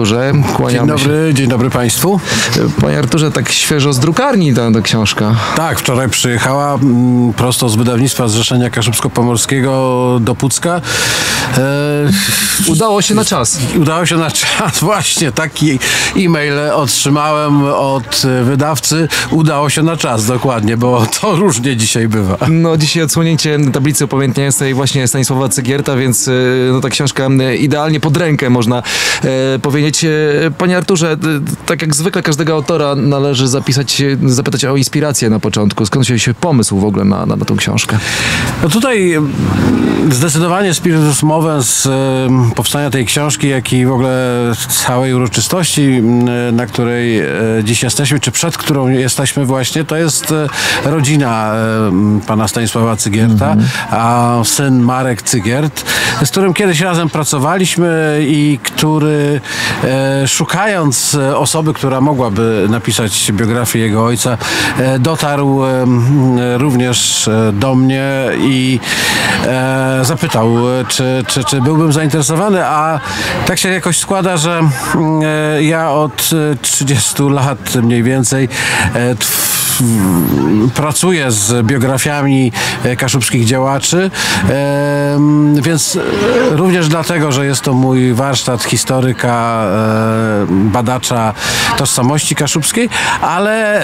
Arturze. Kłaniamy Dzień dobry Państwu. Panie Arturze, tak świeżo z drukarni ta książka. Tak, wczoraj przyjechała prosto z wydawnictwa Zrzeszenia Kaszubsko-Pomorskiego do Pucka. Udało się na czas. Udało się na czas, właśnie. Taki e-mail otrzymałem od wydawcy. Udało się na czas, dokładnie, bo to różnie dzisiaj bywa. No, dzisiaj odsłonięcie tablicy upamiętniającej właśnie Stanisława Cygierta, więc no, ta książka idealnie pod rękę, można powiedzieć. Panie Arturze, tak jak zwykle każdego autora należy zapytać o inspirację na początku. Skąd wziął się pomysł w ogóle na tą książkę? No tutaj zdecydowanie spiritus movens powstania tej książki, jak i w ogóle całej uroczystości, na której dziś jesteśmy, czy przed którą jesteśmy właśnie, to jest rodzina pana Stanisława Cygierta, a syn Marek Cygiert, z którym kiedyś razem pracowaliśmy i który szukając osoby, która mogłaby napisać biografię jego ojca, dotarł również do mnie i zapytał, czy byłbym zainteresowany, a tak się jakoś składa, że ja od 30 lat mniej więcej pracuję z biografiami kaszubskich działaczy, więc również dlatego, że jest to mój warsztat historyka, badacza tożsamości kaszubskiej, ale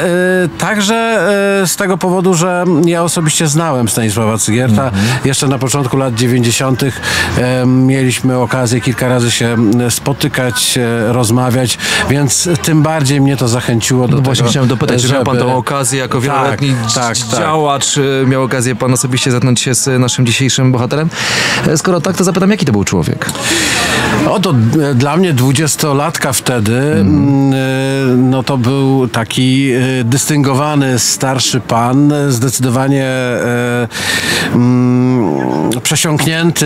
także z tego powodu, że ja osobiście znałem Stanisława Cygierta. Jeszcze na początku lat 90. mieliśmy okazję kilka razy się spotykać, rozmawiać, więc tym bardziej mnie to zachęciło do tego. Właśnie chciałem dopytać, czy miał pan tą okazję jako wieloletni działacz, miał okazję pan osobiście zetknąć się z naszym dzisiejszym bohaterem. Skoro tak, to zapytam, jaki to był człowiek? Oto dla mnie 20-latka wtedy, no to był taki dystyngowany starszy pan, zdecydowanie przesiąknięty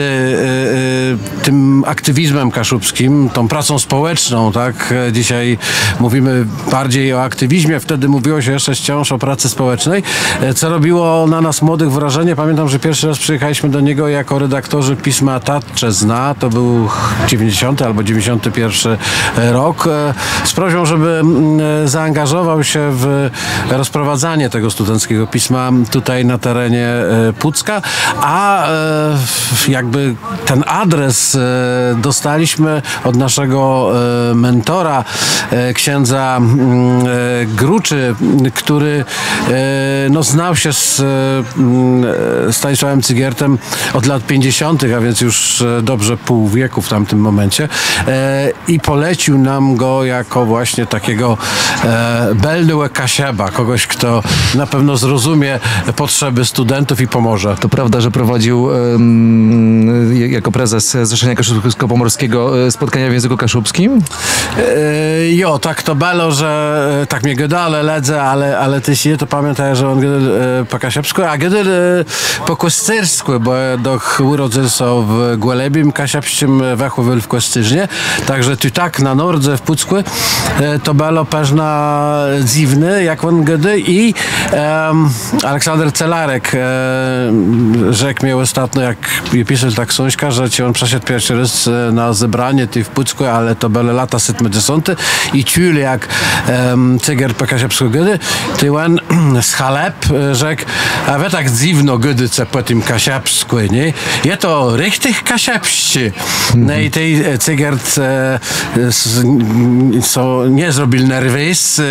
tym aktywizmem kaszubskim, tą pracą społeczną, tak? Dzisiaj mówimy bardziej o aktywizmie, wtedy mówiło się jeszcze wciąż o pracy społecznej, co robiło na nas młodych wrażenie. Pamiętam, że pierwszy raz przyjechaliśmy do niego jako redaktorzy pisma Tatcze Zna, to był 90 albo 91 rok, z prośbą, żeby zaangażował się w rozprowadzanie tego studenckiego pisma tutaj na terenie Pucka, a jakby ten adres dostaliśmy od naszego mentora, księdza Gruczy, który no, znał się z Stanisławem Cygiertem od lat 50., a więc już dobrze pół wieku w tamtym momencie, i polecił nam go jako właśnie takiego belnue kasieba, kogoś, kto na pewno zrozumie potrzeby studentów i pomoże. To prawda, że prowadził jako prezes Zrzeszenia Kaszubsko-Pomorskiego spotkania w języku kaszubskim? Jo, tak to było, że tak mnie gdale ledzę, ale ty się to pamiętaj, że on po kasiapsku, a gdy po kostyrsku, bo doch urodzę są w Głelebim kasiapskim, wychowył w Kostyżnie, także tu tak na Nordze w Pucku to było pewna dziwny, jak on gdy, i Aleksander Celarek rzekł mi ostatnio, jak pisał tak książka, że ci on przeszedł pierwszy raz na zebranie ty w Pucku, ale to były lata 70. i czuli, jak Cygiert po kasiapsku gdy, ty on z Halep rzekł, a we tak dziwno gdy co po tym kasiapsku, nie? Je to richtig kasiapscy. No i tej Cygiert nie zrobił nerwis,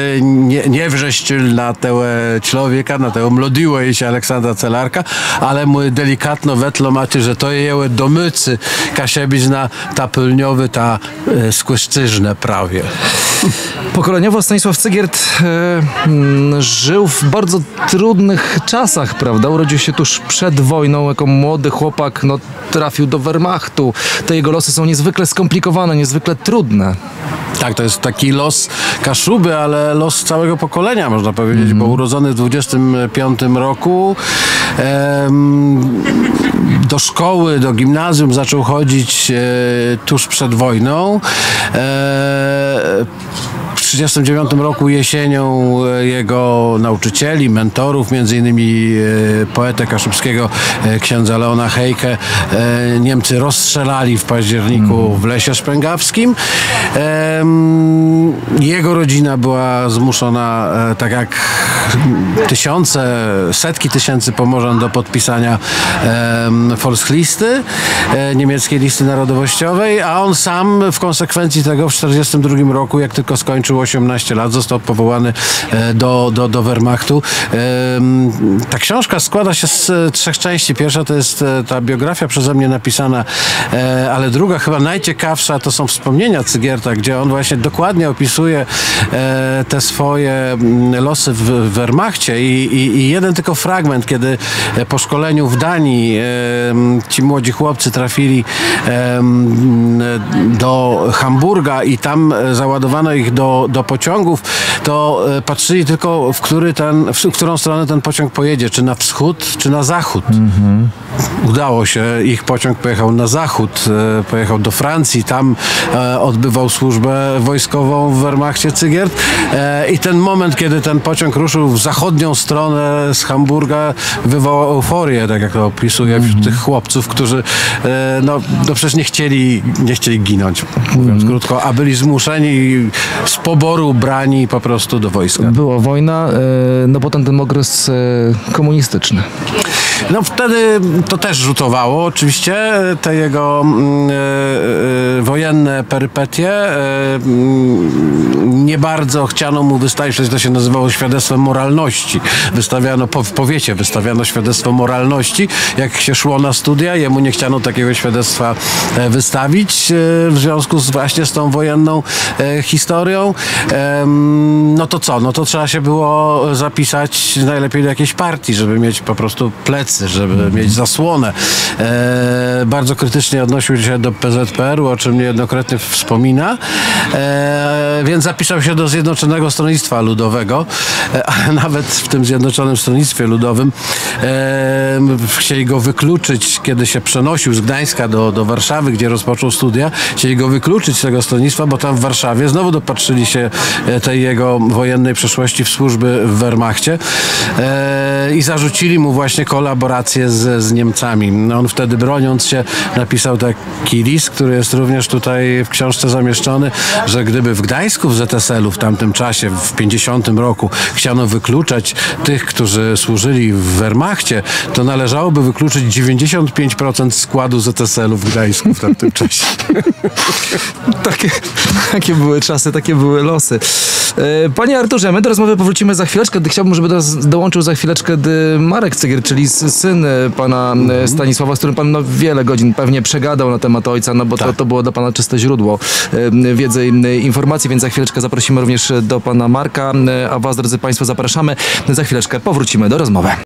nie wrześcił na tego człowieka, na tego młodiego się Aleksandra Celarka, ale mu delikatno wetlomaczy, że to je domycy kasiebizna, ta pełniowy, ta skłyszczyżne prawie. Pokoleniowo Stanisław Cygiert żył w bardzo trudnych czasach, prawda? Urodził się tuż przed wojną, jako młody chłopak, no, trafił do Wehrmachtu. Te jego losy są niezwykle skomplikowane, niezwykle trudne. Tak, to jest taki los Kaszuby, ale los całego pokolenia, można powiedzieć, bo urodzony w 25 roku, do szkoły, do gimnazjum zaczął chodzić tuż przed wojną. 1939 roku jesienią jego nauczycieli, mentorów, między innymi poetę kaszubskiego, księdza Leona Hejkę, Niemcy rozstrzelali w październiku w Lesie Szpęgawskim. Jego rodzina była zmuszona, tak jak setki tysięcy Pomorzan, do podpisania Volkslisty, niemieckiej listy narodowościowej, a on sam w konsekwencji tego w 1942 roku, jak tylko skończył 18 lat, został powołany do Wehrmachtu. Ta książka składa się z 3 części. Pierwsza to jest ta biografia przeze mnie napisana, ale druga, chyba najciekawsza, to są wspomnienia Cygierta, gdzie on właśnie dokładnie opisuje te swoje losy w Wehrmachcie i jeden tylko fragment, kiedy po szkoleniu w Danii ci młodzi chłopcy trafili do Hamburga i tam załadowano ich do pociągów, to patrzyli tylko, w którą stronę ten pociąg pojedzie, czy na wschód, czy na zachód. Udało się, ich pociąg pojechał na zachód, pojechał do Francji, tam odbywał służbę wojskową w Wehrmachcie Cygiert i ten moment, kiedy ten pociąg ruszył w zachodnią stronę z Hamburga, wywołał euforię, tak jak to opisuje wśród tych chłopców, którzy no przecież nie chcieli ginąć, mówiąc krótko, a byli zmuszeni z poboru brani po prostu do wojska. Była wojna, no potem ten okres komunistyczny. No wtedy to też rzutowało oczywiście, te jego wojenne perypetie. Nie bardzo chciano mu wystawić, to się nazywało świadectwem moralności. W powiecie wystawiano świadectwo moralności, jak się szło na studia, jemu nie chciano takiego świadectwa wystawić w związku właśnie z tą wojenną historią. No to co? No to trzeba się było zapisać najlepiej do jakiejś partii, żeby mieć po prostu plecy, żeby mieć zasłonę. Bardzo krytycznie odnosił się do PZPR-u, o czym niejednokrotnie wspomina, więc zapisał się do Zjednoczonego Stronnictwa Ludowego, a nawet w tym Zjednoczonym Stronnictwie Ludowym chcieli go wykluczyć, kiedy się przenosił z Gdańska do Warszawy, gdzie rozpoczął studia, chcieli go wykluczyć z tego stronnictwa, bo tam w Warszawie znowu dopatrzyli się tej jego wojennej przeszłości w służby w Wehrmachcie i zarzucili mu właśnie kolaborację z Niemcami. On wtedy, broniąc się, napisał taki list, który jest również tutaj w książce zamieszczony, że gdyby w Gdańsku w ZSL-u w tamtym czasie, w 50 roku, chciano wykluczać tych, którzy służyli w Wehrmachcie, to należałoby wykluczyć 95% składu ZSL-u w Gdańsku w tamtym czasie. Takie były czasy, takie były losy. Panie Arturze, my do rozmowy powrócimy za chwileczkę. Chciałbym, żeby do nas dołączył za chwileczkę Marek Cygier, czyli syn pana Stanisława, z którym pan wiele godzin pewnie przegadał na temat ojca, no bo tak. to było dla pana czyste źródło wiedzy i informacji, więc za chwileczkę zaprosimy również do pana Marka, a was, drodzy państwo, zapraszamy. Za chwileczkę powrócimy do rozmowy.